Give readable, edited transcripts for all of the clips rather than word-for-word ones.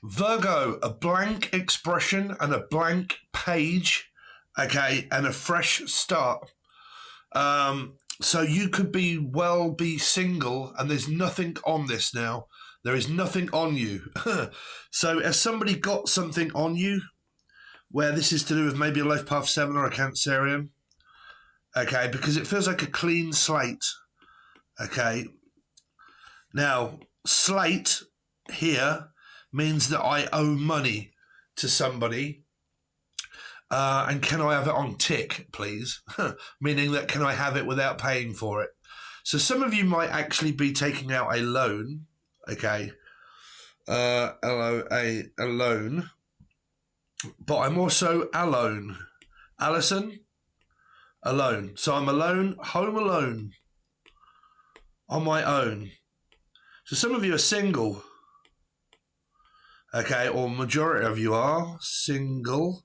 Virgo, a blank expression and a blank page, okay, and a fresh start. So you could be single, and there's nothing on this now. There is nothing on you. So has somebody got something on you where this is to do with maybe a life path 7 or a Cancerian? Okay, because it feels like a clean slate. Okay. Now, slate here means that I owe money to somebody. And can I have it on tick, please? Meaning that can I have it without paying for it? So some of you might actually be taking out a loan, okay? A loan. But I'm also alone. Alison? Alone. So I'm alone, home alone, on my own. So some of you are single, okay? Or majority of you are single.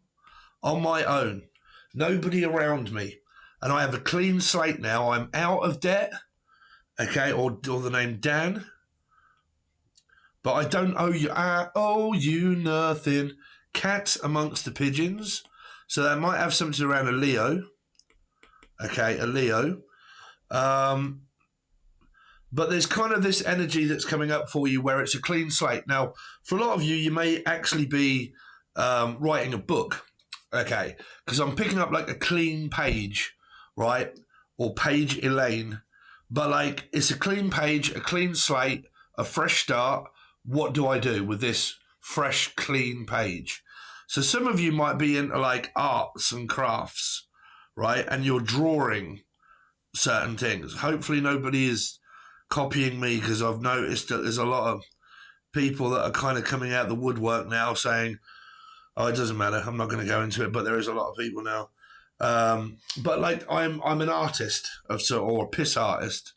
On my own, nobody around me, and I have a clean slate now. I'm out of debt, okay, or the name Dan, but I don't owe you. I owe you nothing. Cat amongst the pigeons, so that might have something around a Leo, okay, a Leo. But there's kind of this energy that's coming up for you where it's a clean slate. Now, for a lot of you, you may actually be writing a book. Okay, because I'm picking up like a clean page, right? Or page Elaine. But like, it's a clean page, a clean slate, a fresh start. What do I do with this fresh, clean page? So some of you might be into like arts and crafts, right? And you're drawing certain things. Hopefully nobody is copying me, because I've noticed that there's a lot of people that are kind of coming out the woodwork now saying, oh, it doesn't matter. I'm not going to go into it, but there is a lot of people now. But like, I'm an artist or a piss artist.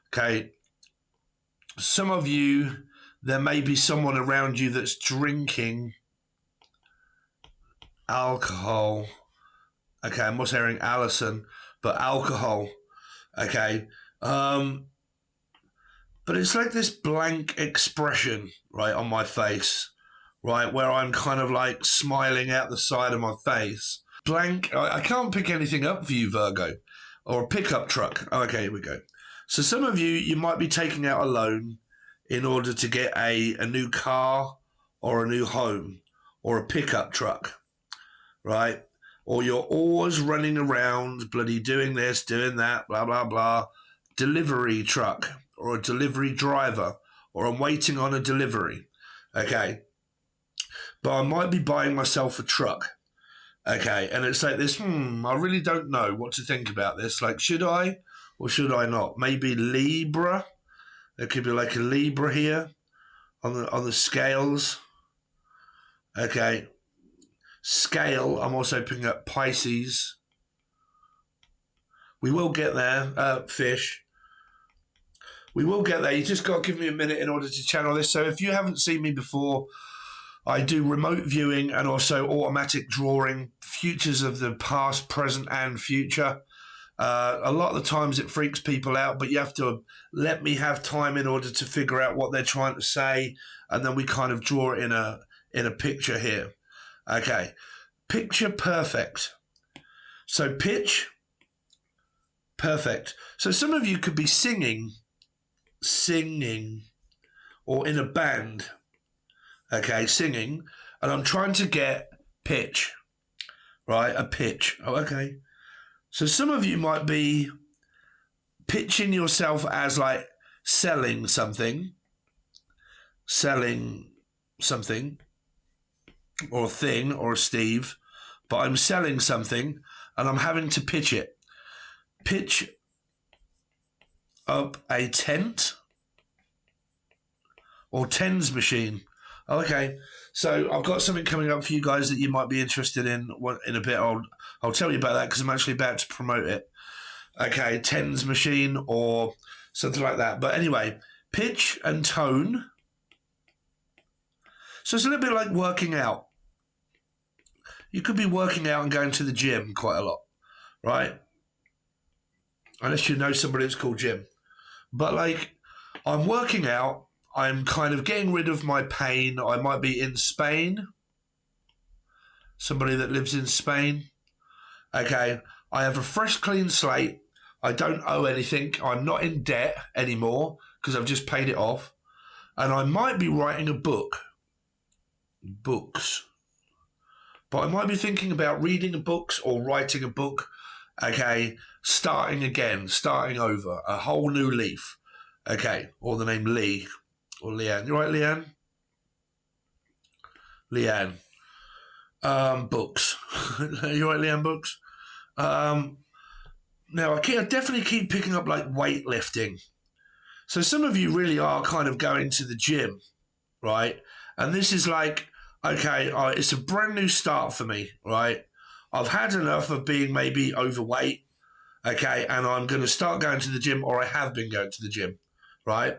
Okay. Some of you, there may be someone around you that's drinking alcohol. Okay, I'm not hearing Alison, but alcohol. Okay. But it's like this blank expression, right, on my face. Right, where I'm kind of like smiling out the side of my face. Blank, I can't pick anything up for you, Virgo. Or a pickup truck. Oh, okay, here we go. So some of you might be taking out a loan in order to get a new car or a new home or a pickup truck, right? Or you're always running around, bloody doing this, doing that, blah, blah, blah. Delivery truck or a delivery driver, or I'm waiting on a delivery, okay? But I might be buying myself a truck, okay? And it's like this, I really don't know what to think about this. Like, should I or should I not? Maybe Libra. There could be like a Libra here on the scales, okay? Scale, I'm also picking up Pisces. We will get there, fish. We will get there. You just got to give me a minute in order to channel this. So if you haven't seen me before, I do remote viewing and also automatic drawing, futures of the past, present, and future. A lot of the times it freaks people out, but you have to let me have time in order to figure out what they're trying to say, and then we kind of draw it in a picture here. Okay, picture perfect. So pitch perfect. So some of you could be singing, or in a band. Okay, singing, and I'm trying to get pitch, right? A pitch. Oh, okay. So some of you might be pitching yourself as like selling something, or a thing, or a Steve, but I'm selling something and I'm having to pitch it. Pitch up a tent or tens machine. Okay, so I've got something coming up for you guys that you might be interested in a bit. I'll tell you about that because I'm actually about to promote it. Okay, tens machine or something like that. But anyway, pitch and tone. So it's a little bit like working out. You could be working out and going to the gym quite a lot, right? Unless you know somebody that's called Jim. But like, I'm working out, I'm kind of getting rid of my pain. I might be in Spain. Somebody that lives in Spain. Okay. I have a fresh, clean slate. I don't owe anything. I'm not in debt anymore because I've just paid it off. And I might be writing a book. Books. But I might be thinking about reading books or writing a book. Okay. Starting again. Starting over. A whole new leaf. Okay. Or the name Lee. Or Leanne. You right, Leanne? Leanne. Books. You right, Leanne? Books? Now, I definitely keep picking up like weightlifting. So some of you really are kind of going to the gym, right? And this is like, okay, it's a brand new start for me, right? I've had enough of being maybe overweight, okay? And I'm going to start going to the gym, or I have been going to the gym, right?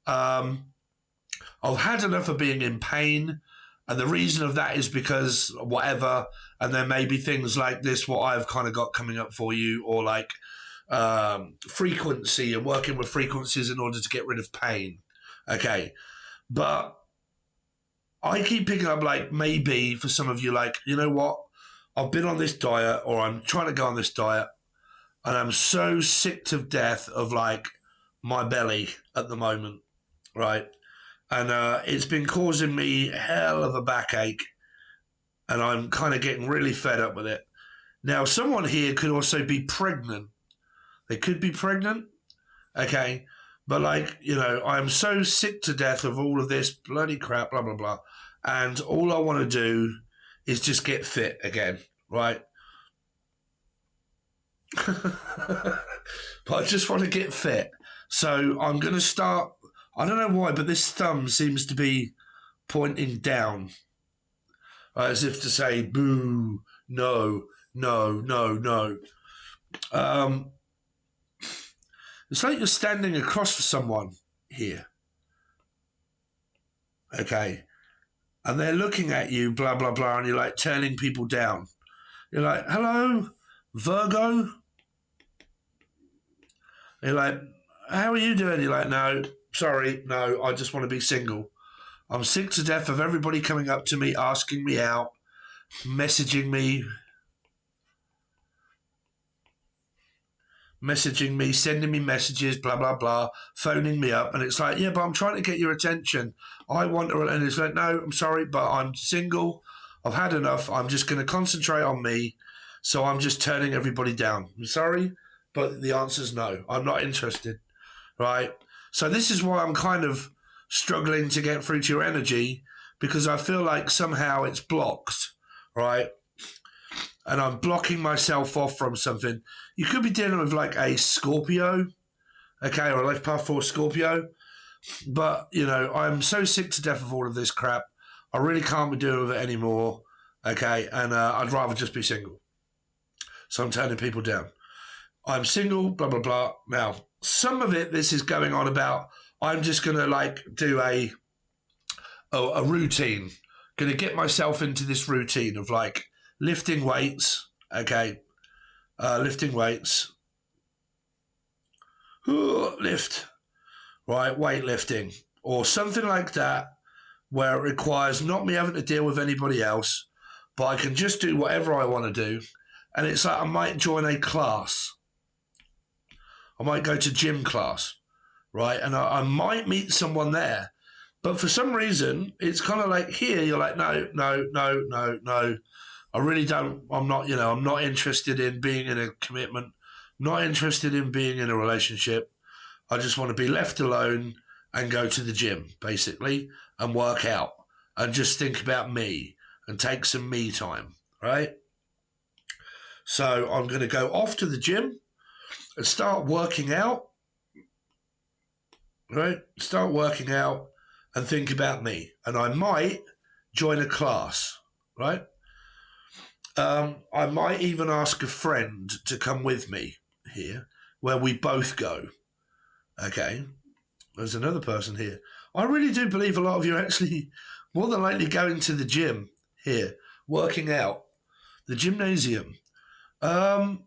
I've had enough of being in pain. And the reason of that is because whatever, and there may be things like this, what I've kind of got coming up for you, or like frequency and working with frequencies in order to get rid of pain. Okay. But I keep picking up like maybe for some of you, like, you know what? I've been on this diet, or I'm trying to go on this diet, and I'm so sick to death of like my belly at the moment, right? And it's been causing me hell of a backache, and I'm kind of getting really fed up with it. Now, someone here could also be pregnant. They could be pregnant, okay? But like, you know, I'm so sick to death of all of this bloody crap, blah, blah, blah. And all I want to do is just get fit again, right? But I just want to get fit. So I'm going to start. I don't know why, but this thumb seems to be pointing down, as if to say, boo, no, no, no, no. It's like you're standing across from someone here. Okay. And they're looking at you, blah, blah, blah, and you're like turning people down. You're like, hello, Virgo? You're like, how are you doing? You're like, no, sorry, no, I just want to be single. I'm sick to death of everybody coming up to me, asking me out, messaging me, sending me messages, blah, blah, blah, phoning me up. And it's like, yeah, but I'm trying to get your attention. I want to, and it's like, no, I'm sorry, but I'm single. I've had enough. I'm just going to concentrate on me. So I'm just turning everybody down. I'm sorry, but the answer's no. I'm not interested, right? So this is why I'm kind of struggling to get through to your energy, because I feel like somehow it's blocked, right? And I'm blocking myself off from something. You could be dealing with like a Scorpio, okay, or a life path for Scorpio. But, you know, I'm so sick to death of all of this crap. I really can't be dealing with it anymore, okay? And I'd rather just be single. So I'm turning people down. I'm single, blah, blah, blah. Now, some of it, this is going on about, I'm just going to like do a routine. Going to get myself into this routine of like lifting weights, okay? Lifting weights. Lift, right? Weightlifting or something like that, where it requires not me having to deal with anybody else, but I can just do whatever I want to do. And it's like I might join a class. I might go to gym class, right? And I might meet someone there. But for some reason, it's kind of like here, you're like, no, no, no, no, no. I really don't, I'm not interested in being in a commitment, not interested in being in a relationship. I just want to be left alone and go to the gym, basically, and work out and just think about me and take some me time, right? So I'm going to go off to the gym and start working out, right? Start working out and think about me. And I might join a class, right? I might even ask a friend to come with me here, where we both go. Okay, there's another person here. I really do believe a lot of you are actually more than likely going to the gym here, working out, the gymnasium. And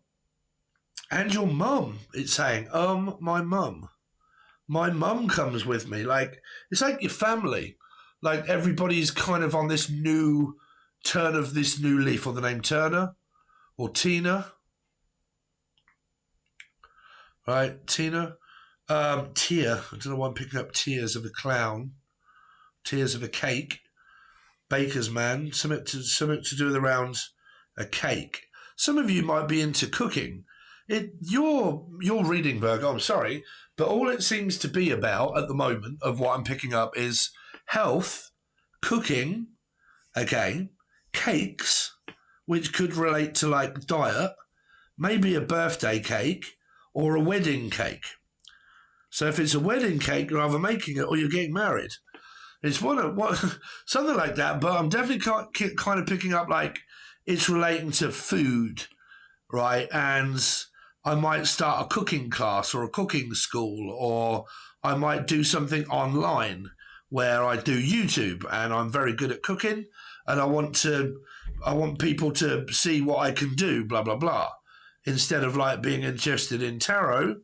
your mum, it's saying, my mum. my mum comes with me. Like, it's like your family. Like, everybody's kind of on this new turn of this new leaf, or the name Turner or Tina, right? Tina. Tear. I don't know why I'm picking up tears of a clown, tears of a cake, baker's man, something to do with around a cake. Some of you might be into cooking. Your reading, Virgo, I'm sorry, but all it seems to be about at the moment of what I'm picking up is health, cooking, okay, cakes, which could relate to like diet, maybe a birthday cake or a wedding cake. So if it's a wedding cake, you're either making it or you're getting married. It's something like that. But I'm definitely kind of picking up like it's relating to food, right? And I might start a cooking class or a cooking school, or I might do something online where I do YouTube, and I'm very good at cooking, and I want people to see what I can do, blah blah blah. Instead of like being interested in tarot,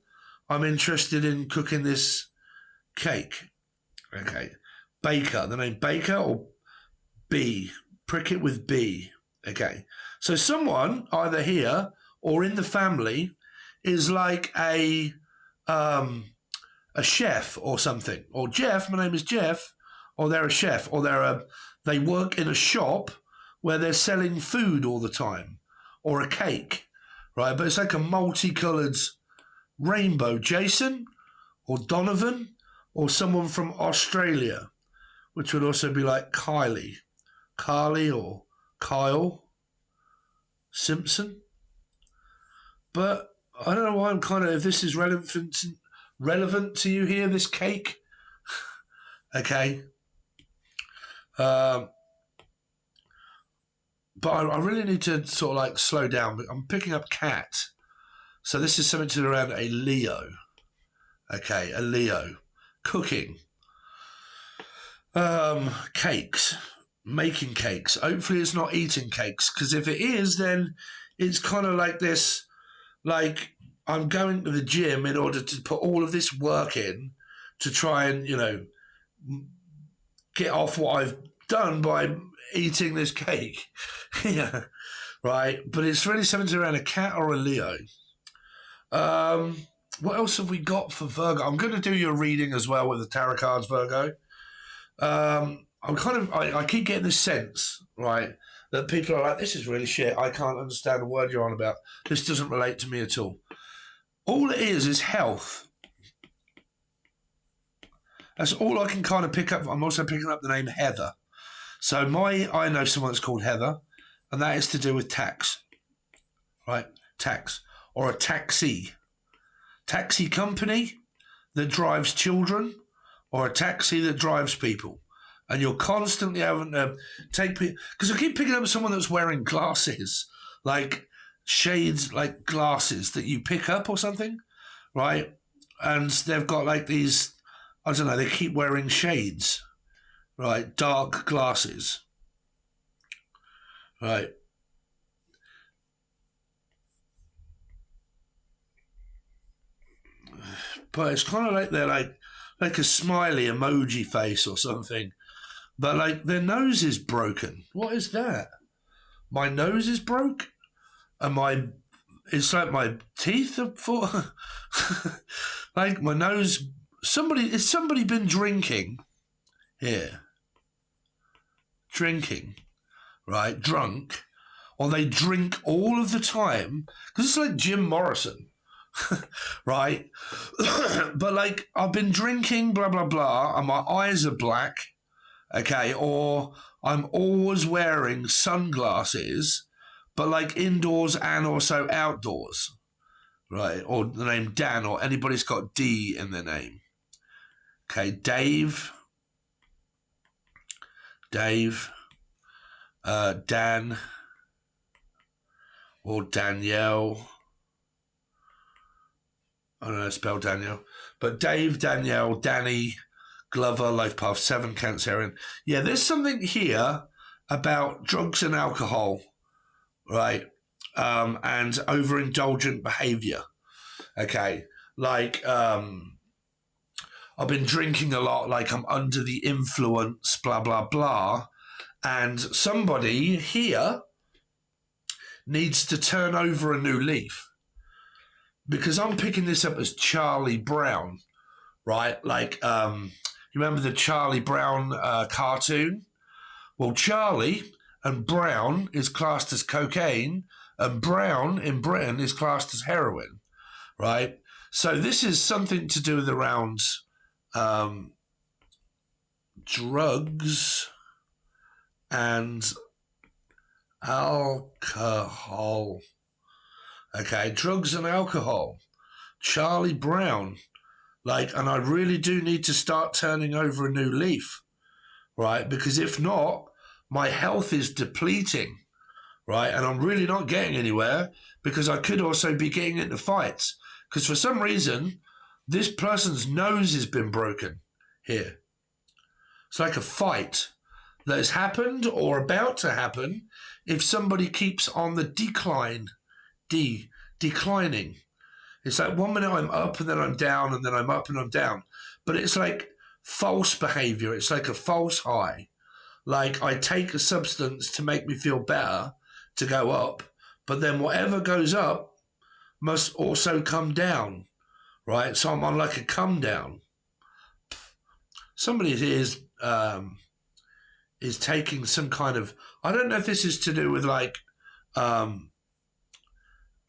I'm interested in cooking this cake. Okay. Baker, the name Baker or B. Prick it with B. Okay. So someone either here or in the family is like a chef or something. Or Jeff, my name is Jeff, or they're a chef, or they work in a shop where they're selling food all the time, or a cake, right? But it's like a multicolored rainbow. Jason or Donovan or someone from Australia, which would also be like Carly or Kyle Simpson. But I don't know why I'm kind of, if this is relevant to you here, this cake. Okay. But I really need to sort of like slow down. I'm picking up cat. So this is something to do around a Leo. Okay, a Leo. Cooking. Cakes. Making cakes. Hopefully it's not eating cakes, because if it is, then it's kind of like this, like I'm going to the gym in order to put all of this work in to try and, get off what I've done by eating this cake. Yeah, right? But it's really something around a cat or a Leo. What else have we got for Virgo? I'm going to do your reading as well with the tarot cards, Virgo. I keep getting this sense, right, that people are like, this is really shit. I can't understand a word you're on about. This doesn't relate to me at all. All it is health. That's all I can kind of pick up. I'm also picking up the name Heather. So I know someone that's called Heather, and that is to do with tax, right? Tax, or a taxi company that drives children, or a taxi that drives people. And you're constantly having to take people, because I keep picking up someone that's wearing glasses, like shades, like glasses that you pick up or something, right? And they've got like these, I don't know, they keep wearing shades, right? Dark glasses, right? But it's kind of like they're like a smiley emoji face or something. But like their nose is broken. What is that? My nose is broke? It's like my teeth are full. Like my nose, has somebody been drinking here? Drinking, right? Drunk. Or they drink all of the time. Because it's like Jim Morrison. Right? But like I've been drinking, blah, blah, blah, and my eyes are black. Okay, or I'm always wearing sunglasses, but like indoors and also outdoors, right? Or the name Dan, or anybody's got D in their name. Okay, Dave, Dan, or Danielle. I don't know how to spell Danielle, but Dave, Danielle, Danny, Glover, Life Path 7, Cancerian. Yeah, there's something here about drugs and alcohol, right? And overindulgent behavior. Okay, like I've been drinking a lot, like I'm under the influence, blah, blah, blah. And somebody here needs to turn over a new leaf. Because I'm picking this up as Charlie Brown, right? Like, you remember the Charlie Brown cartoon? Well, Charlie and Brown is classed as cocaine, and Brown in Britain is classed as heroin, right? So this is something to do with around drugs and alcohol. Okay, drugs and alcohol. Charlie Brown. Like, and I really do need to start turning over a new leaf, right? Because if not, my health is depleting, right? And I'm really not getting anywhere because I could also be getting into fights. Because for some reason, this person's nose has been broken here. It's like a fight that has happened or about to happen if somebody keeps on the decline. Declining. It's like 1 minute I'm up and then I'm down and then I'm up and I'm down. But it's like false behavior. It's like a false high. Like I take a substance to make me feel better to go up, but then whatever goes up must also come down, right? So I'm on like a come down. Somebody is taking some kind of, I don't know if this is to do with like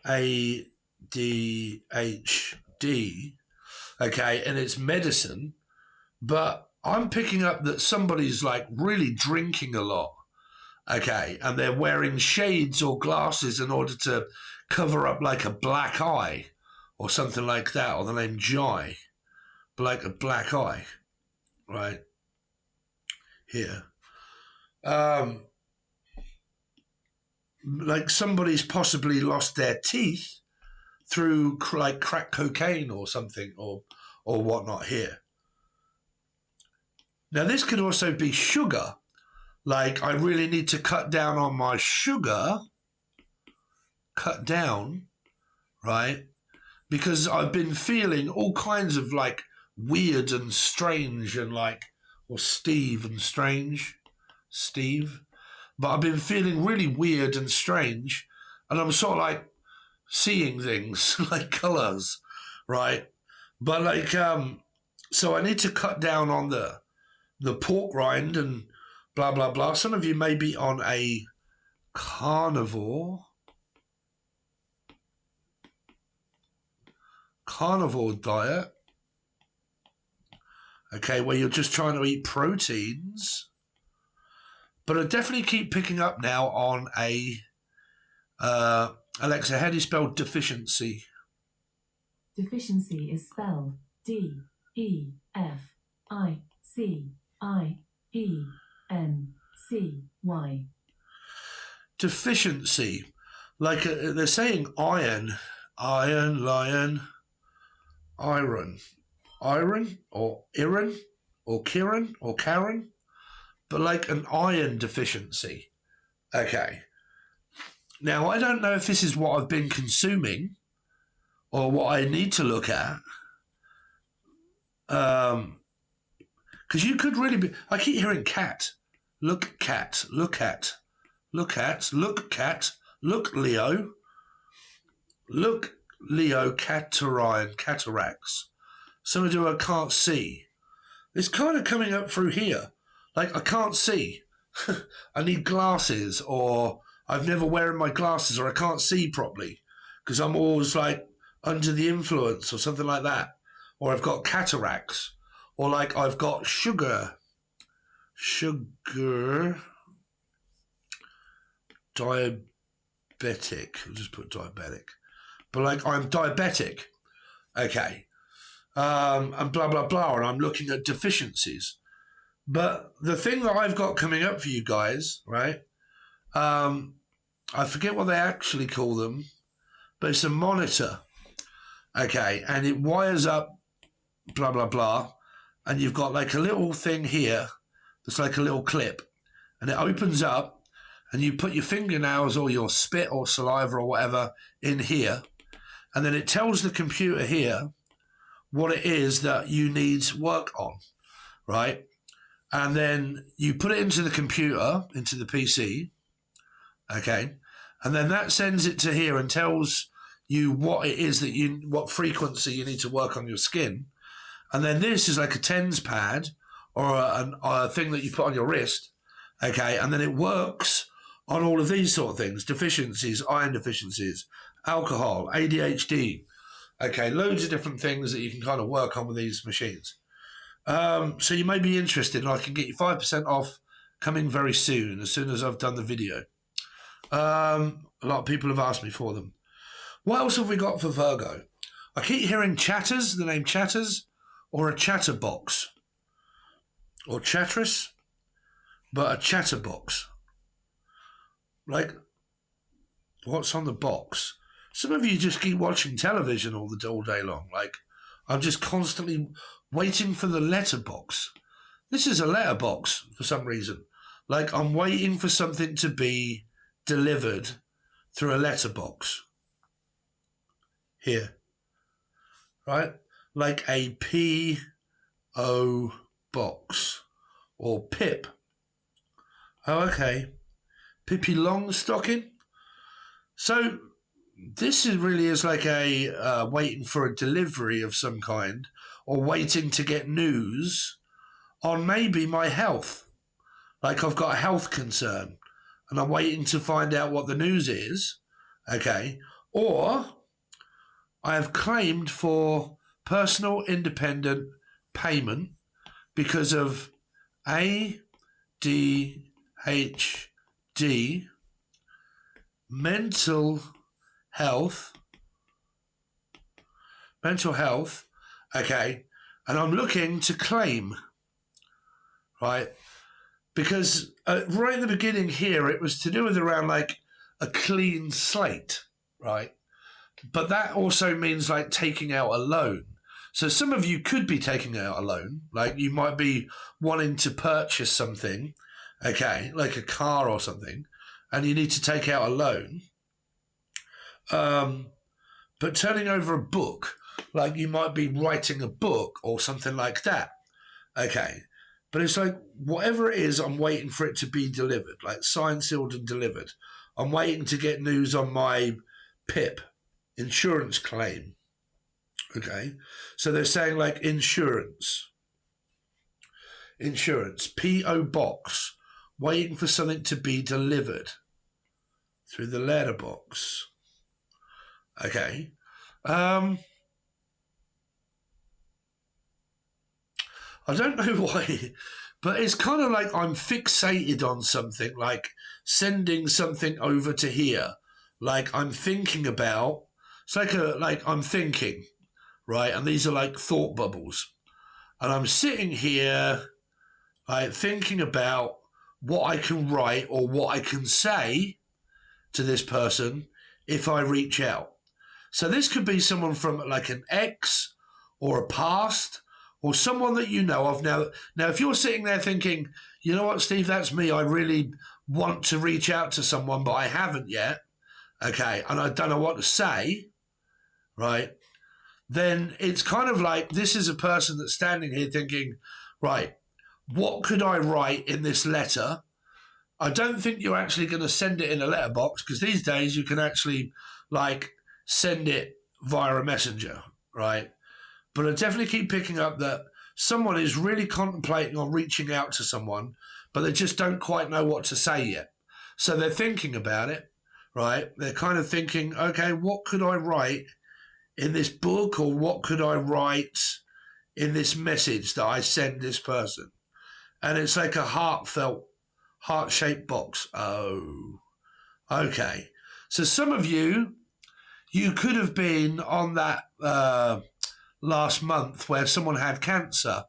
ADHD, okay, and it's medicine, but I'm picking up that somebody's like really drinking a lot, okay, and they're wearing shades or glasses in order to cover up like a black eye or something like that, or the name Jai, like a black eye, right here. Like somebody's possibly lost their teeth through like crack cocaine or something or whatnot here. Now this could also be sugar. Like I really need to cut down on my sugar, cut down, right? Because I've been feeling all kinds of like weird and strange and like, or Steve and strange, Steve. But I've been feeling really weird and strange, and I'm sort of like seeing things like colors, right? But like, so I need to cut down on the pork rind and blah, blah, blah. Some of you may be on a carnivore diet, okay, where you're just trying to eat proteins. But I definitely keep picking up now on a, Alexa, how do you spell deficiency? Deficiency is spelled D-E-F-I-C-I-E-N-C-Y. Deficiency. Like they're saying iron, lion, iron, or Iron, or Kieran, or Karen. But like an iron deficiency. Okay. Now, I don't know if this is what I've been consuming or what I need to look at. Because you could really be... I keep hearing cat. Look, cat. Look at. Look at. Look, cat. Look, Leo. Look, Leo, cataracts. Some of you I can't see. It's kind of coming up through here. Like, I can't see. I need glasses, or I've never wearing my glasses, or I can't see properly because I'm always like under the influence or something like that. Or I've got cataracts, or like I've got sugar, diabetic. I'll just put diabetic. But like I'm diabetic, okay, and blah, blah, blah, and I'm looking at deficiencies. But the thing that I've got coming up for you guys, right, I forget what they actually call them, but it's a monitor, okay, and it wires up, blah, blah, blah, and you've got like a little thing here that's like a little clip, and it opens up, and you put your fingernails or your spit or saliva or whatever in here, and then it tells the computer here what it is that you need work on, right? And then you put it into the computer, into the PC, okay? And then that sends it to here and tells you what it is that what frequency you need to work on your skin. And then this is like a TENS pad or a thing that you put on your wrist, okay? And then it works on all of these sort of things, deficiencies, iron deficiencies, alcohol, ADHD, okay? Loads of different things that you can kind of work on with these machines. So you may be interested, and I can get you 5% off coming very soon as I've done the video. A lot of people have asked me for them. What else have we got for Virgo? I keep hearing chatters, the name chatters, or a chatterbox, or chatteress, but a chatterbox. Like, what's on the box? Some of you just keep watching television all day long. Like, I'm just constantly waiting for the letterbox. This is a letterbox for some reason. Like, I'm waiting for something to be delivered through a letterbox. Here. Right? Like a P.O. box. Or Pip. Oh, okay. Pippi Longstocking. So this really is like a waiting for a delivery of some kind, or waiting to get news on maybe my health. Like I've got a health concern and I'm waiting to find out what the news is, okay? Or I have claimed for personal independent payment because of ADHD, mental health, okay, and I'm looking to claim, right? Because right at the beginning here, it was to do with around like a clean slate, right? But that also means like taking out a loan. So some of you could be taking out a loan, like you might be wanting to purchase something, okay, like a car or something, and you need to take out a loan. But turning over a book, like you might be writing a book or something like that, okay. But it's like, whatever it is, I'm waiting for it to be delivered, like signed, sealed, and delivered. I'm waiting to get news on my PIP, insurance claim. Okay. So they're saying like insurance, P.O. box, waiting for something to be delivered through the letterbox. Okay. I don't know why, but it's kind of like I'm fixated on something, like sending something over to here. Like I'm thinking about, it's like I'm thinking, right? And these are like thought bubbles. And I'm sitting here, like thinking about what I can write or what I can say to this person if I reach out. So this could be someone from like an ex or a past, or someone that you know of. Now, if you're sitting there thinking, you know what, Steve, that's me. I really want to reach out to someone, but I haven't yet. Okay, and I don't know what to say, right? Then it's kind of like this is a person that's standing here thinking, right, what could I write in this letter? I don't think you're actually going to send it in a letterbox, because these days you can actually like send it via a messenger, right? But I definitely keep picking up that someone is really contemplating on reaching out to someone, but they just don't quite know what to say yet. So they're thinking about it, right? They're kind of thinking, okay, what could I write in this book, or what could I write in this message that I send this person? And it's like a heartfelt, heart-shaped box. Oh, okay. So some of you could have been on that last month where someone had cancer,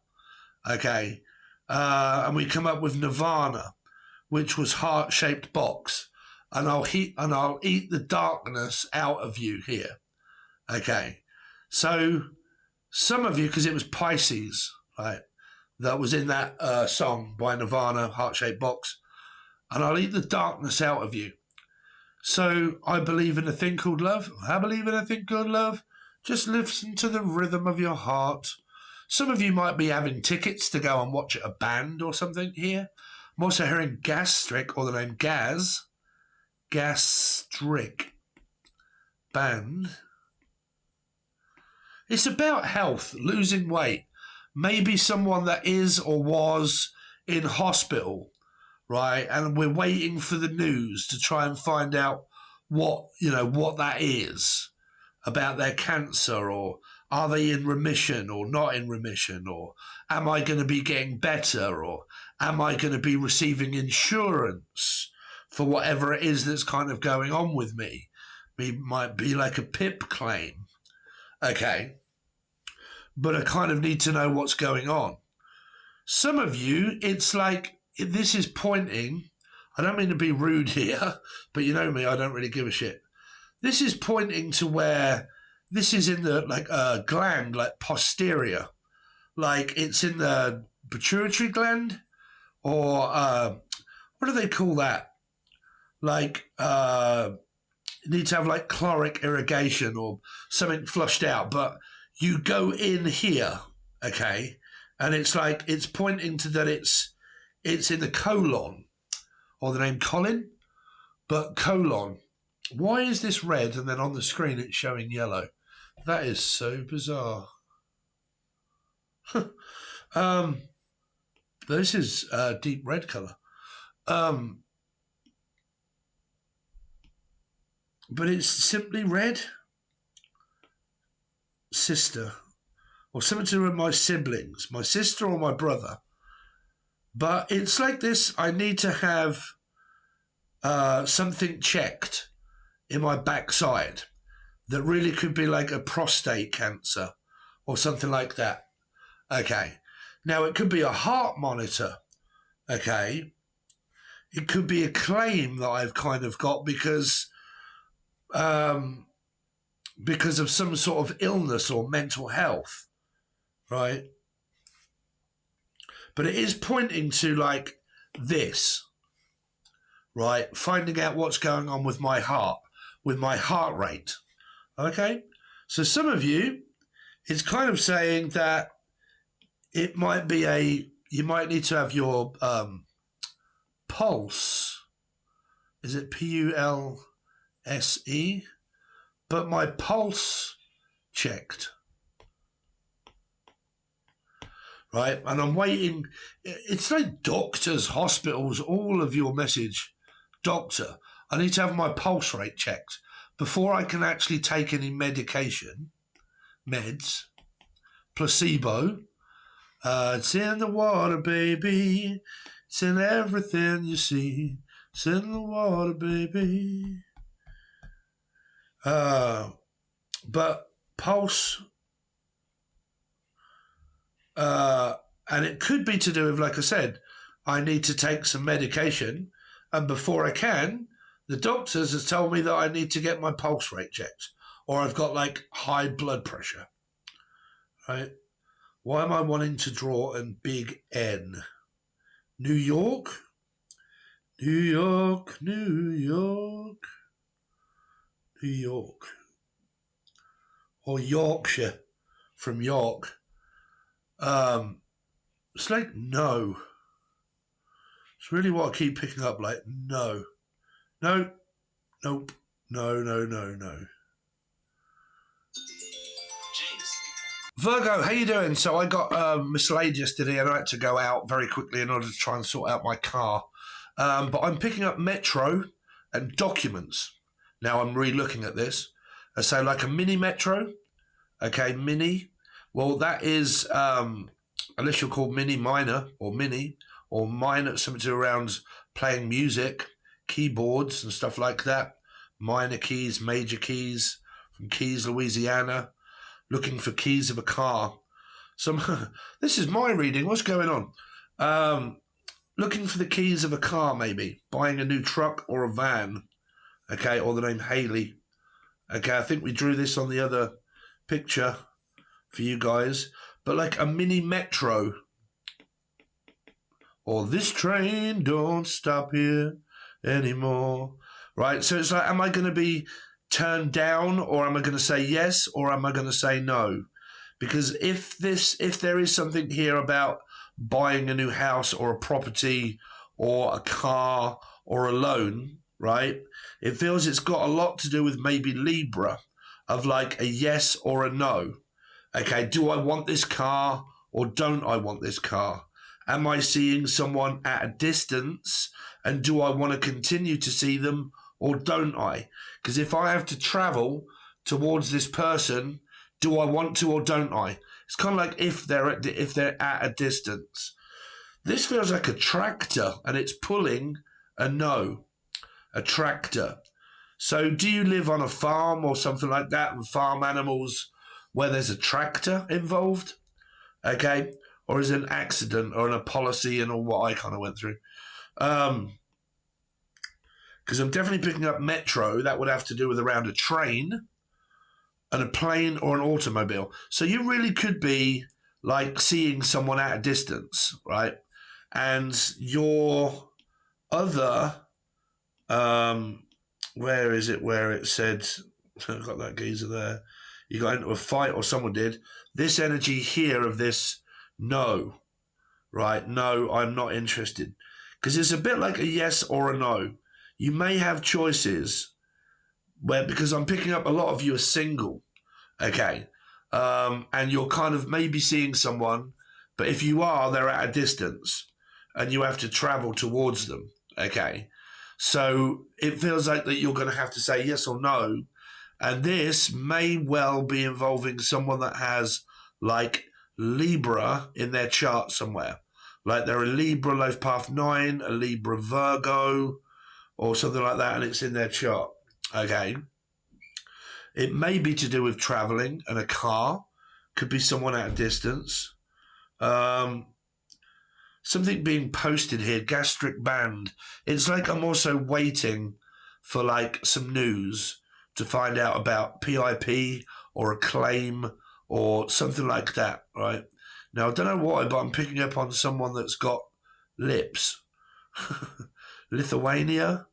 okay, and we come up with Nirvana, which was heart-shaped box, and I'll eat the darkness out of you here, okay. So some of you, because it was Pisces, right, that was in that song by Nirvana, heart-shaped box, and I'll eat the darkness out of you. So I believe in a thing called love. I believe in a thing called love. Just listen to the rhythm of your heart. Some of you might be having tickets to go and watch a band or something here. I'm also hearing gastric, or the name gastric band. It's about health, losing weight. Maybe someone that is or was in hospital, right? And we're waiting for the news to try and find out what that is about their cancer, or are they in remission or not in remission, or am I going to be getting better, or am I going to be receiving insurance for whatever it is that's kind of going on with me? It might be like a PIP claim. Okay. But I kind of need to know what's going on. Some of you, it's like, this is pointing, I don't mean to be rude here, but you know me, I don't really give a shit. This is pointing to where this is in the gland, like posterior, like it's in the pituitary gland, or what do they call that? Like you need to have like chloric irrigation or something flushed out, but you go in here, okay, and it's like it's pointing to that it's in the colon, or the name Colin, but colon. Why is this red and then on the screen it's showing yellow? That is so bizarre. This is a deep red color. But it's simply red. Sister, or something to do with my siblings, my sister or my brother. But it's like this. I need to have something checked in my backside that really could be like a prostate cancer or something like that. Okay. Now, it could be a heart monitor. Okay. It could be a claim that I've kind of got because of some sort of illness or mental health, right? But it is pointing to like this, right? Finding out what's going on with my heart rate. Okay? So some of you, it's kind of saying that it might be you might need to have your pulse. Is it Pulse? But my pulse checked. Right? And I'm waiting. It's like doctors, hospitals, all of your message. Doctor, I need to have my pulse rate checked before I can actually take any medication, meds, placebo. It's in the water, baby. It's in everything you see. It's in the water, baby. But pulse, and it could be to do with, like I said, I need to take some medication, and before I can, the doctors has told me that I need to get my pulse rate checked, or I've got like high blood pressure, right? Why am I wanting to draw in big N? New York? New York, New York, New York. Or Yorkshire, from York. It's like no. It's really what I keep picking up, like no. No, nope, no, no, no, no. Virgo, how you doing? So I got mislaid yesterday and I had to go out very quickly in order to try and sort out my car. But I'm picking up Metro and documents. Now I'm re-looking at this. So like a mini Metro, okay, mini. Well, that is initial called mini minor or minor, something to do around playing music, keyboards and stuff like that. Minor keys, major keys, from Keys, Louisiana. Looking for keys of a car. This is my reading. What's going on? Looking for the keys of a car, maybe. Buying a new truck or a van. Okay, or the name Haley. Okay, I think we drew this on the other picture for you guys. But like a mini metro. Or this train don't stop here anymore. Right, so it's like, am I going to be turn down, or am I going to say yes, or am I going to say no? Because if there is something here about buying a new house or a property or a car or a loan, right? It feels it's got a lot to do with maybe Libra, of like a yes or a no. Okay, do I want this car or don't I want this car? Am I seeing someone at a distance, and do I want to continue to see them or don't I? Because if I have to travel towards this person, do I want to or don't I? It's kind of like if they're at a distance. This feels like a tractor, and it's pulling a no, a tractor. So do you live on a farm or something like that, and farm animals where there's a tractor involved? Okay, or is it an accident or a policy and all what I kind of went through? Because I'm definitely picking up metro. That would have to do with around a train and a plane or an automobile. So you really could be like seeing someone at a distance, right? And your other, where is it where it said, I've got that geezer there, you got into a fight or someone did, this energy here of this no, right? No, I'm not interested. Because it's a bit like a yes or a no. You may have choices where, because I'm picking up a lot of you are single, okay? And you're kind of maybe seeing someone, but if you are, they're at a distance and you have to travel towards them, okay? So it feels like that you're going to have to say yes or no. And this may well be involving someone that has like Libra in their chart somewhere. Like they're a Libra life path 9, a Libra Virgo, or something like that, and it's in their chart. Okay. It may be to do with traveling and a car. Could be someone at a distance. Something being posted here, gastric band. It's like I'm also waiting for like some news to find out about PIP or a claim or something like that, right? Now, I don't know why, but I'm picking up on someone that's got lips. Lithuania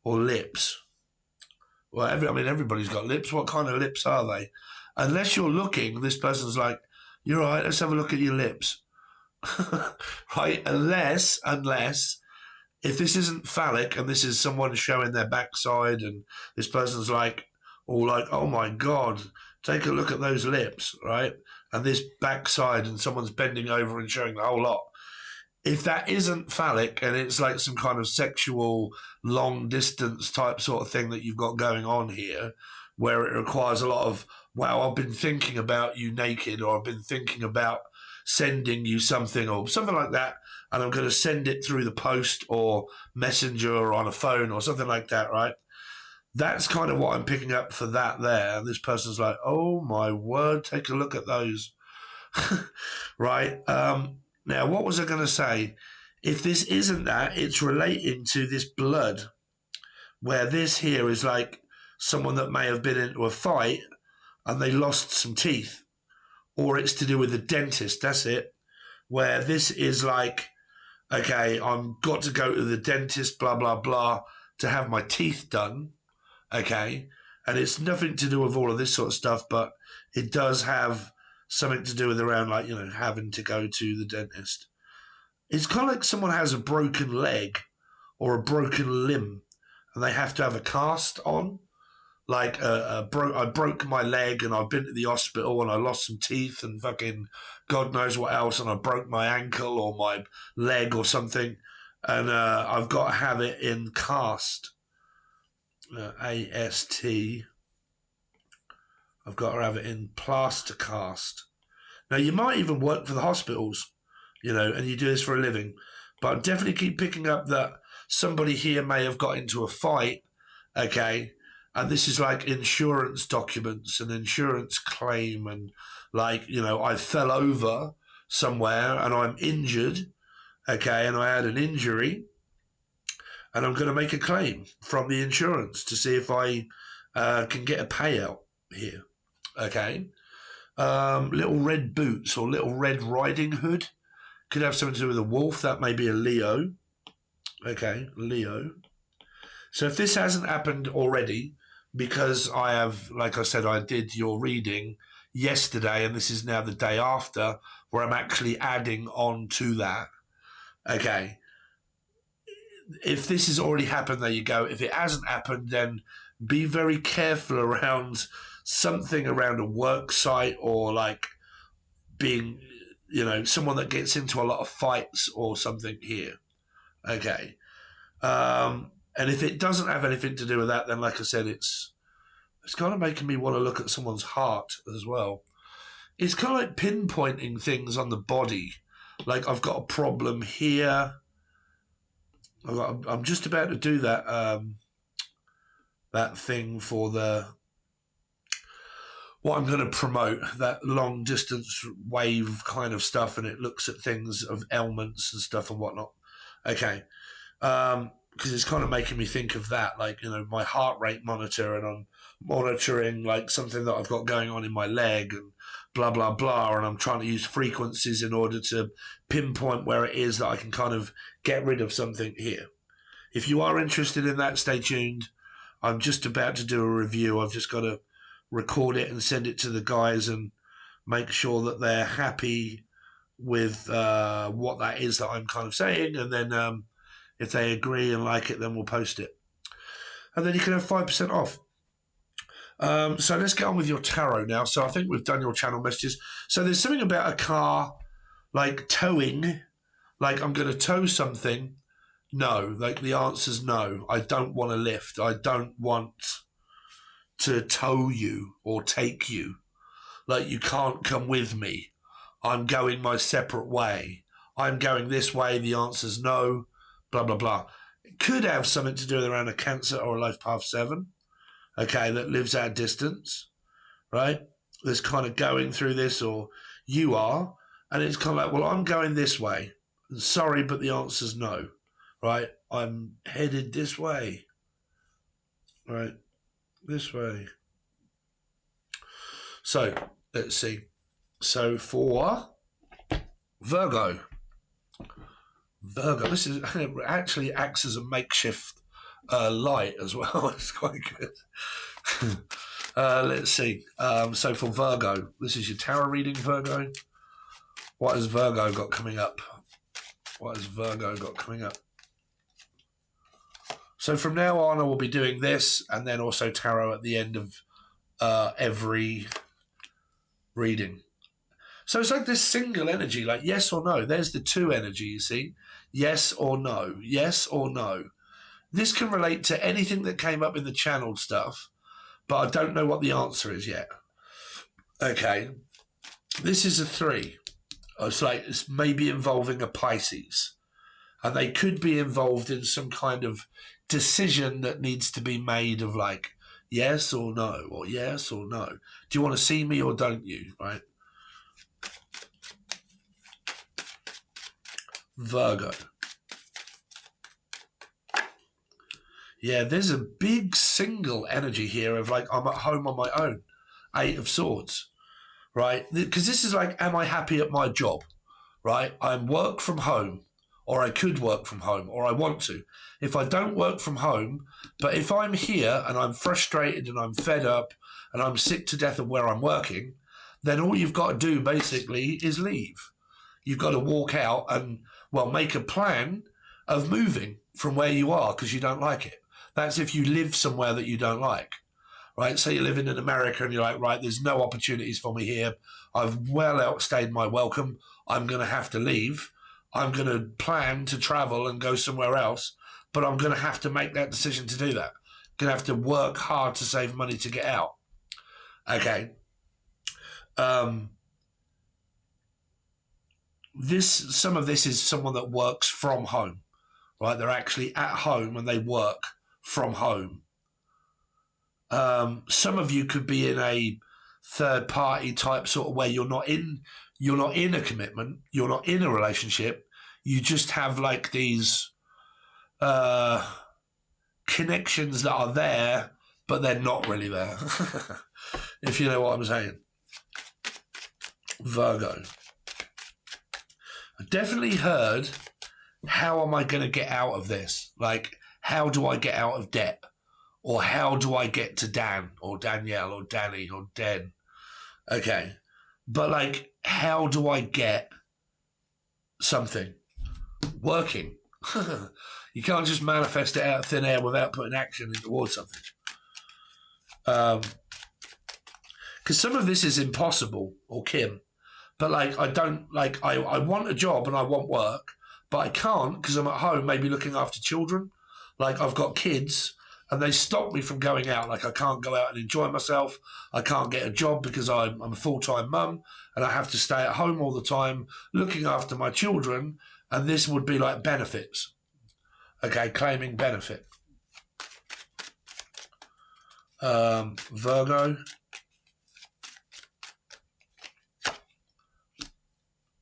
or lips? Well, everybody's got lips. What kind of lips are they? Unless you're looking, this person's like, you're right, let's have a look at your lips. Right? Unless if this isn't phallic and this is someone showing their backside and this person's like, oh my God, take a look at those lips, right? And this backside and someone's bending over and showing the whole lot. If that isn't phallic and it's like some kind of sexual long distance type sort of thing that you've got going on here, where it requires a lot of, wow, I've been thinking about you naked, or I've been thinking about sending you something or something like that, and I'm going to send it through the post or messenger or on a phone or something like that, right? That's kind of what I'm picking up for that there. And this person's like, oh my word, take a look at those. Right? Now, what was I going to say? If this isn't that, it's relating to this blood, where this here is like someone that may have been into a fight and they lost some teeth, or it's to do with the dentist. That's it. Where this is like, okay, I'm got to go to the dentist, blah, blah, blah, to have my teeth done. Okay. And it's nothing to do with all of this sort of stuff, but it does have something to do with around like, having to go to the dentist. It's kind of like someone has a broken leg or a broken limb and they have to have a cast on. Like I broke my leg and I've been to the hospital and I lost some teeth and fucking God knows what else, and I broke my ankle or my leg or something, and I've got to have it in cast. AST. I've got to have it in plaster cast. Now, you might even work for the hospitals, and you do this for a living. But I definitely keep picking up that somebody here may have got into a fight, okay? And this is like insurance documents, an insurance claim, and like, I fell over somewhere and I'm injured, okay? And I had an injury and I'm going to make a claim from the insurance to see if I can get a payout here, okay? Little red boots or little red riding hood could have something to do with a wolf. That may be a Leo. Okay, Leo. So if this hasn't happened already, because I have, like I said, I did your reading yesterday, and this is now the day after, where I'm actually adding on to that. Okay. If this has already happened, there you go. If it hasn't happened, then be very careful around something around a work site, or like being, someone that gets into a lot of fights or something here. Okay. And if it doesn't have anything to do with that, then like I said, it's kind of making me want to look at someone's heart as well. It's kind of like pinpointing things on the body. Like, I've got a problem here. I'm just about to do that that thing for what I'm going to promote, that long distance wave kind of stuff, and it looks at things of ailments and stuff and whatnot. Okay. Because it's kind of making me think of that, like, my heart rate monitor, and I'm monitoring like something that I've got going on in my leg and blah, blah, blah. And I'm trying to use frequencies in order to pinpoint where it is that I can kind of get rid of something here. If you are interested in that, stay tuned. I'm just about to do a review. I've just got to record it and send it to the guys and make sure that they're happy with what that is that I'm kind of saying. And then if they agree and like it, then we'll post it. And then you can have 5% off. So let's get on with your tarot now. So I think we've done your channel messages. So there's something about a car, like towing, like I'm going to tow something. No, like the answer's no. I don't want to lift. I don't want to tow you or take you. Like, you can't come with me. I'm going my separate way. I'm going this way. The answer's no. Blah, blah, blah. It could have something to do with around a Cancer or a Life Path 7, okay, that lives at a distance, right? That's kind of going through this, or you are, and it's kind of like, well, I'm going this way. Sorry, but the answer's no, right? I'm headed this way, right? This way. So, let's see. So, for Virgo, this is actually acts as a makeshift light as well. It's quite good. Let's see. So for Virgo, this is your tarot reading, Virgo. What has Virgo got coming up? So from now on, I will be doing this, and then also tarot at the end of every reading. So it's like this single energy, like yes or no. There's the two energy, you see. Yes or no. Yes or no. This can relate to anything that came up in the channeled stuff, but I don't know what the answer is yet. Okay. This is a 3. It's maybe involving a Pisces. And they could be involved in some kind of decision that needs to be made of like, yes or no, or yes or no. Do you want to see me or don't you, right? Virgo. Yeah, there's a big single energy here of like, I'm at home on my own. 8 of Swords, right? Because this is like, am I happy at my job, right? I'm work from home, or I could work from home, or I want to. If I don't work from home, but if I'm here and I'm frustrated and I'm fed up and I'm sick to death of where I'm working, then all you've got to do basically is leave. You've got to walk out and, well, make a plan of moving from where you are because you don't like it. That's if you live somewhere that you don't like, right? Say you're living in America and you're like, right, there's no opportunities for me here. I've well outstayed my welcome. I'm going to have to leave. I'm going to plan to travel and go somewhere else, but I'm going to have to make that decision to do that. I'm going to have to work hard to save money to get out. Okay. Some of this is someone that works from home, right? They're actually at home and they work from home. Some of you could be in a third party type sort of way. You're not in a commitment. You're not in a relationship. You just have like these connections that are there, but they're not really there. If you know what I'm saying. Virgo. I definitely heard, how am I going to get out of this? Like, how do I get out of debt? or how do I get to Dan or Danielle or Danny or Den? Okay. But like, how do I get something working? You can't just manifest it out of thin air without putting action towards something. Because some of this is impossible, or Kim. But like, I don't, like, I want a job and I want work, but I can't because I'm at home maybe looking after children. Like, I've got kids and they stop me from going out. Like, I can't go out and enjoy myself. I can't get a job because I'm a full-time mum and I have to stay at home all the time looking after my children. And this would be like benefits. Okay, claiming benefit. Virgo.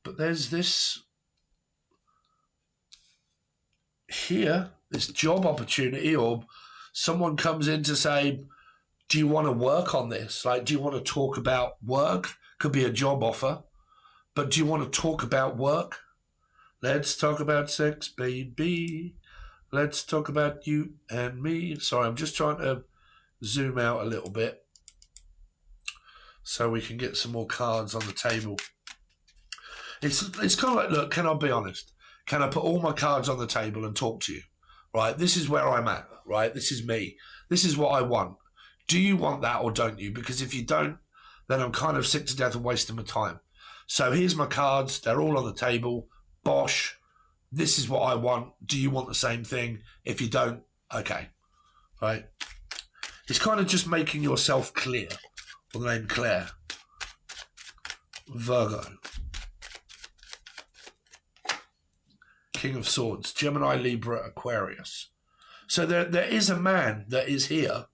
But there's this here, this job opportunity, or someone comes in to say, do you want to work on this? Like, do you want to talk about work? Could be a job offer. But do you want to talk about work? Let's talk about sex, baby. Let's talk about you and me. Sorry, I'm just trying to zoom out a little bit so we can get some more cards on the table. It's kind of like, look, can I be honest? Can I put all my cards on the table and talk to you? Right? This is where I'm at, right? This is me. This is what I want. Do you want that or don't you? Because if you don't, then I'm kind of sick to death of wasting my time. So here's my cards. They're all on the table. Bosh. This is what I want. Do you want the same thing? If you don't, okay. Right? It's kind of just making yourself clear. Or the name Claire. Virgo. King of Swords. Gemini, Libra, Aquarius. So there is a man that is here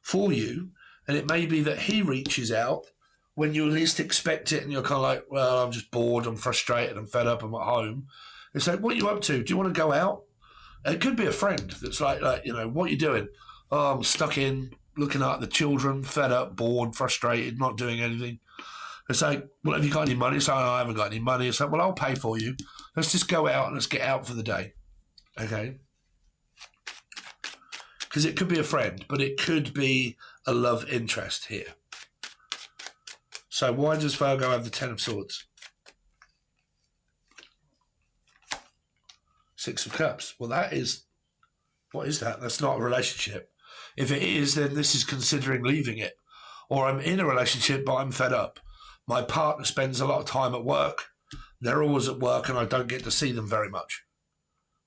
for you, and it may be that he reaches out when you least expect it and you're kind of like, well, I'm just bored, I'm frustrated, I'm fed up, I'm at home. It's like, what are you up to? Do you want to go out? It could be a friend that's like, you know, what are you doing? Oh, I'm stuck in, looking at the children, fed up, bored, frustrated, not doing anything. It's like, well, have you got any money? It's like, oh, I haven't got any money. It's like, well, I'll pay for you. Let's just go out and let's get out for the day. Okay? Because it could be a friend, but it could be a love interest here. So why does Virgo have the Ten of Swords? Six of Cups. Well, that is, what is that? That's not a relationship. If it is, then this is considering leaving it. Or I'm in a relationship, but I'm fed up. My partner spends a lot of time at work. They're always at work and I don't get to see them very much.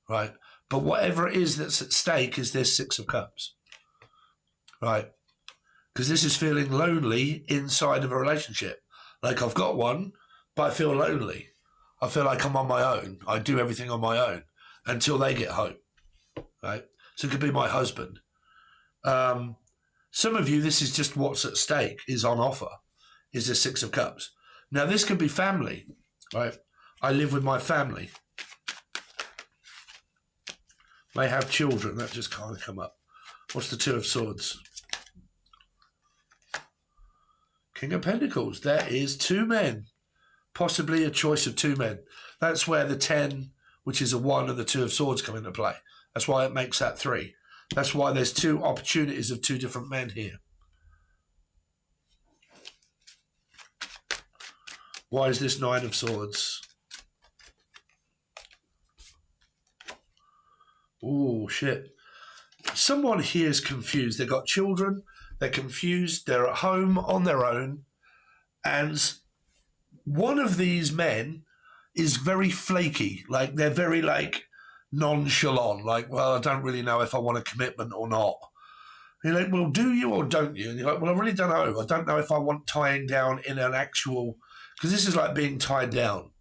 Right? But whatever it is that's at stake is this Six of Cups. Right? Because this is feeling lonely inside of a relationship. Like I've got one, but I feel lonely. I feel like I'm on my own. I do everything on my own until they get home. Right? So it could be my husband. Some of you, this is just what's at stake, is on offer, is the Six of Cups. Now, this could be family, right? I live with my family. May have children. That just kind of come up. What's the Two of Swords? King of Pentacles. There is two men. Possibly a choice of two men. That's where the 10, which is a 1, and the Two of Swords come into play. That's why it makes that 3. That's why there's two opportunities of two different men here. Why is this 9 of Swords? Oh, shit. Someone here is confused. They've got children. They're confused. They're at home on their own. And one of these men is very flaky. Like, they're very, like, nonchalant. Like, well, I don't really know if I want a commitment or not. And you're like, well, do you or don't you? And you're like, well, I really don't know. I don't know if I want tying down in an actual... Because this is like being tied down,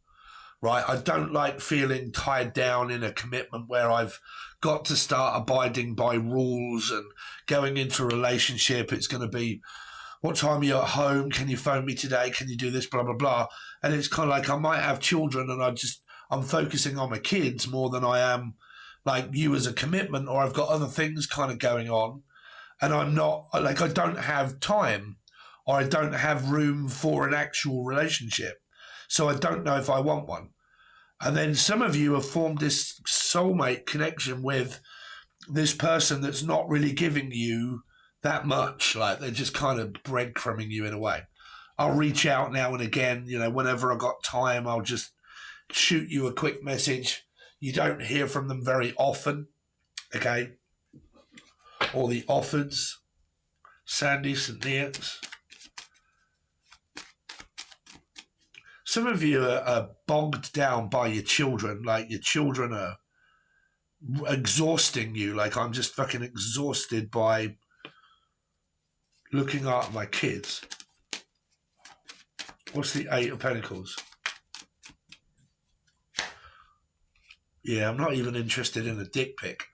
right? I don't like feeling tied down in a commitment where I've got to start abiding by rules and going into a relationship. It's going to be, what time are you at home? Can you phone me today? Can you do this? Blah, blah, blah. And it's kind of like I might have children and I'm focusing on my kids more than I am like you as a commitment, or I've got other things kind of going on and I'm not, like I don't have time or I don't have room for an actual relationship. So I don't know if I want one. And then some of you have formed this soulmate connection with this person that's not really giving you that much. Like they're just kind of breadcrumbing you in a way. I'll reach out now and again, whenever I got time, I'll just shoot you a quick message. You don't hear from them very often, okay? Or the offers, Sandy St. Neots. Some of you are bogged down by your children, like your children are exhausting you. Like I'm just fucking exhausted by looking at my kids. What's the Eight of Pentacles? Yeah, I'm not even interested in a dick pic.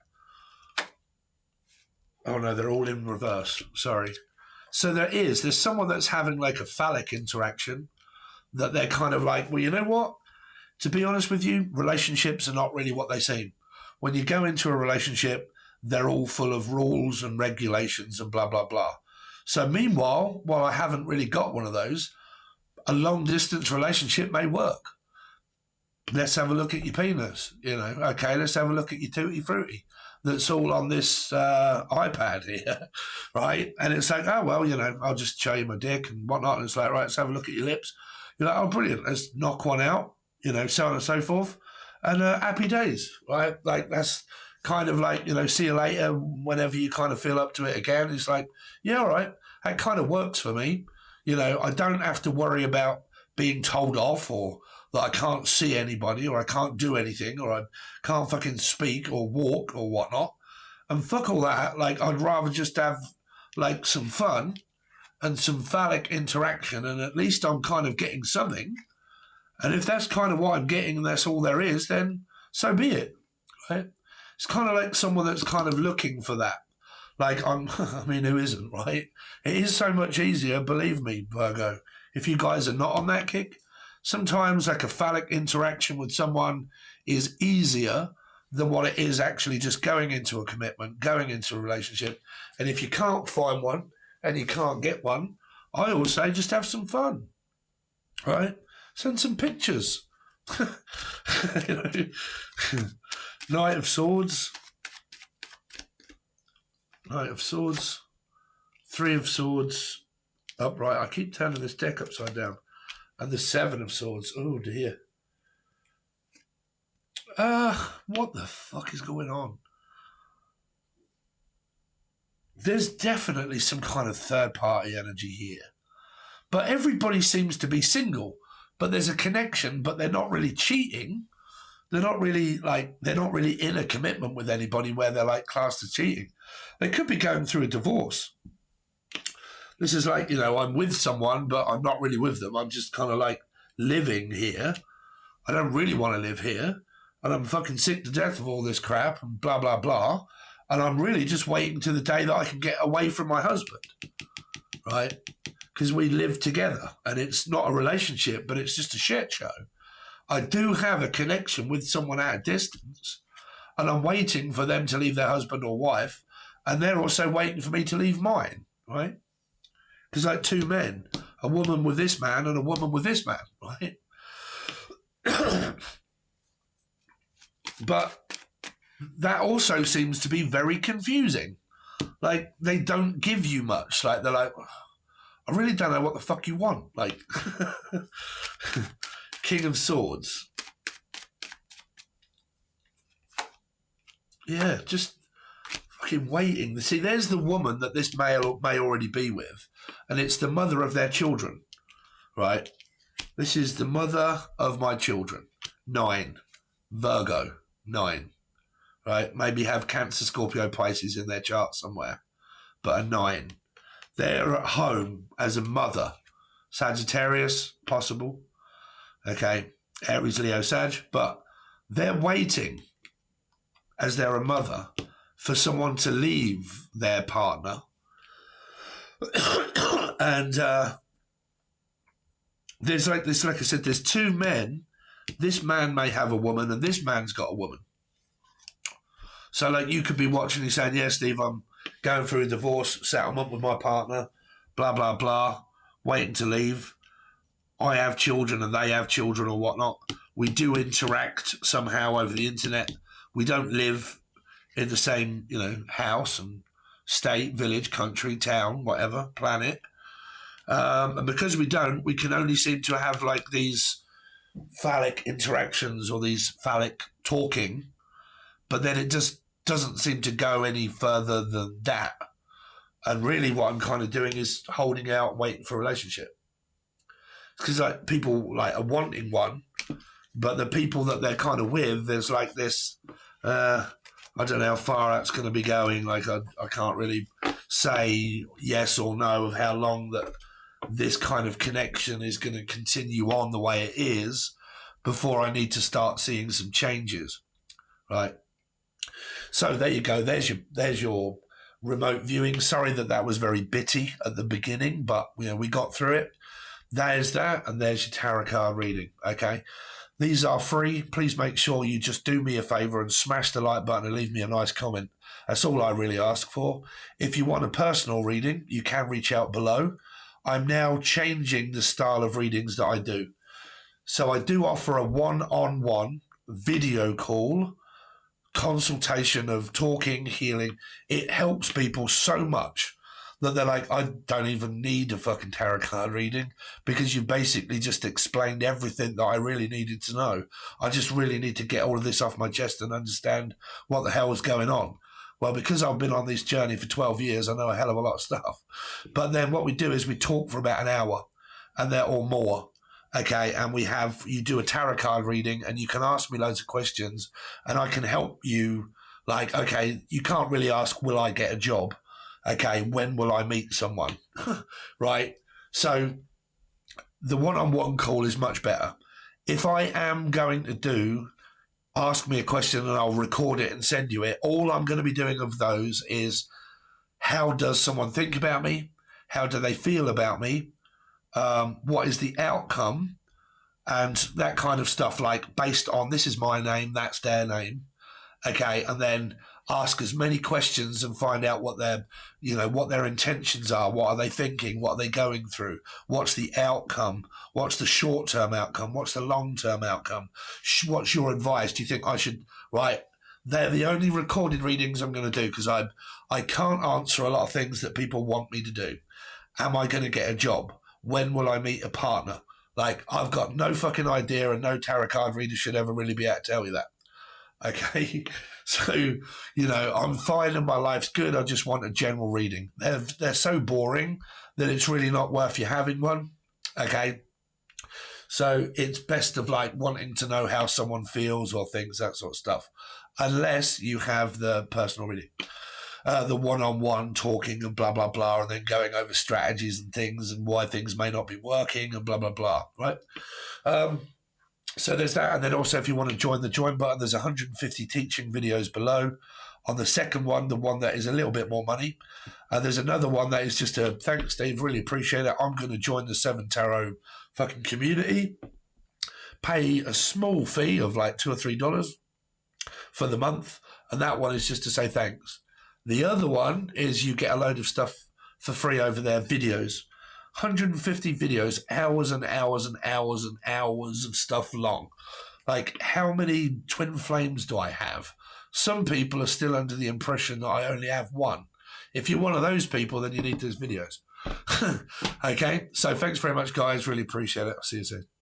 Oh no, they're all in reverse. Sorry. So there's someone that's having like a phallic interaction that they're kind of like, well, you know what? To be honest with you, relationships are not really what they seem. When you go into a relationship, they're all full of rules and regulations and blah, blah, blah. So meanwhile, while I haven't really got one of those, a long distance relationship may work. Let's have a look at your penis, Okay, let's have a look at your tutti frutti that's all on this iPad here, right? And it's like, oh, well, I'll just show you my dick and whatnot. And it's like, right, let's have a look at your lips. You're like, oh, brilliant, let's knock one out, so on and so forth. And happy days, right? Like that's kind of like, see you later whenever you kind of feel up to it again. It's like, yeah, all right, that kind of works for me. I don't have to worry about being told off or that I can't see anybody or I can't do anything or I can't fucking speak or walk or whatnot. And fuck all that. Like, I'd rather just have, like, some fun and some phallic interaction and at least I'm kind of getting something. And if that's kind of what I'm getting and that's all there is, then so be it, right? It's kind of like someone that's kind of looking for that. Like, I mean, who isn't, right? It is so much easier, believe me, Virgo. If you guys are not on that kick, sometimes like a phallic interaction with someone is easier than what it is actually just going into a commitment, going into a relationship. And if you can't find one and you can't get one, I always say just have some fun, right? Send some pictures. Knight of Swords. Knight of Swords. Three of Swords. Upright. I keep turning this deck upside down. And the Seven of Swords. Oh, dear. What the fuck is going on? There's definitely some kind of third-party energy here. But everybody seems to be single. But there's a connection, but they're not really cheating. They're not really in a commitment with anybody where they're like classed as cheating. They could be going through a divorce. This is like, I'm with someone, but I'm not really with them. I'm just kind of like living here. I don't really want to live here. And I'm fucking sick to death of all this crap and blah, blah, blah. And I'm really just waiting to the day that I can get away from my husband, right? Because we live together and it's not a relationship, but it's just a shit show. I do have a connection with someone at a distance and I'm waiting for them to leave their husband or wife and they're also waiting for me to leave mine, right? Because like two men, a woman with this man and a woman with this man, right? But that also seems to be very confusing. Like, they don't give you much. Like, they're like, I really don't know what the fuck you want. Like, King of Swords. Yeah, just fucking waiting. See, there's the woman that this may already be with, and it's the mother of their children, right? This is the mother of my children. 9. Virgo. 9. Right? Maybe have Cancer, Scorpio, Pisces in their chart somewhere, but a 9. They're at home as a mother. Sagittarius, possible. Okay. Aries, Leo, Sag. But they're waiting, as they're a mother, for someone to leave their partner. And there's like this, like I said, there's two men. This man may have a woman and this man's got a woman. So like you could be watching and saying, yeah, Steve, I'm going through a divorce settlement with my partner, blah, blah, blah, waiting to leave. I have children and they have children or whatnot. We do interact somehow over the internet. We don't live in the same, house and state, village, country, town, whatever, planet. And because we don't, we can only seem to have like these phallic interactions or these phallic talking, but then it just doesn't seem to go any further than that. And really what I'm kind of doing is holding out, waiting for a relationship. Because like people like are wanting one, but the people that they're kind of with, there's like this, I don't know how far that's going to be going. Like I can't really say yes or no of how long that this kind of connection is going to continue on the way it is before I need to start seeing some changes, right? So there you go. There's your remote viewing. Sorry that was very bitty at the beginning, but we got through it. There's that, and there's your tarot card reading. Okay, these are free. Please make sure you just do me a favor and smash the like button and leave me a nice comment. That's all I really ask for. If you want a personal reading, you can reach out below. I'm now changing the style of readings that I do. So I do offer a one-on-one video call consultation of talking, healing. It helps people so much that they're like, I don't even need a fucking tarot card reading because you basically just explained everything that I really needed to know. I just really need to get all of this off my chest and understand what the hell is going on. Well, because I've been on this journey for 12 years, I know a hell of a lot of stuff. But then what we do is we talk for about an hour or more. Okay, and you do a tarot card reading and you can ask me loads of questions and I can help you. Like, okay, you can't really ask, will I get a job? Okay, when will I meet someone? Right? So the one-on-one call is much better. If I am going to ask me a question and I'll record it and send you it, all I'm going to be doing of those is how does someone think about me? How do they feel about me? What is the outcome? And that kind of stuff, like based on this is my name, that's their name. Okay, and then ask as many questions and find out what their intentions are. What are they thinking? What are they going through? What's the outcome? What's the short-term outcome? What's the long-term outcome? What's your advice? Do you think I should, right? They're the only recorded readings I'm going to do because I can't answer a lot of things that people want me to do. Am I going to get a job? When will I meet a partner? Like, I've got no fucking idea, and no tarot card reader should ever really be able to tell you that. Okay? So, I'm fine and my life's good. I just want a general reading. They're so boring that it's really not worth you having one. Okay? So it's best of like wanting to know how someone feels or thinks, that sort of stuff. Unless you have the personal reading. The one-on-one talking and blah, blah, blah, and then going over strategies and things and why things may not be working and blah, blah, blah, right? So there's that. And then also if you want to join the join button, there's 150 teaching videos below. On the second one, the one that is a little bit more money, there's another one that is just a thanks, Steve, really appreciate it. I'm going to join the 7 Tarot fucking community, pay a small fee of like $2 or $3 for the month. And that one is just to say thanks. The other one is you get a load of stuff for free over there, videos. 150 videos, hours and hours and hours and hours of stuff long. Like, how many twin flames do I have? Some people are still under the impression that I only have one. If you're one of those people, then you need those videos. Okay, so thanks very much, guys. Really appreciate it. I'll see you soon.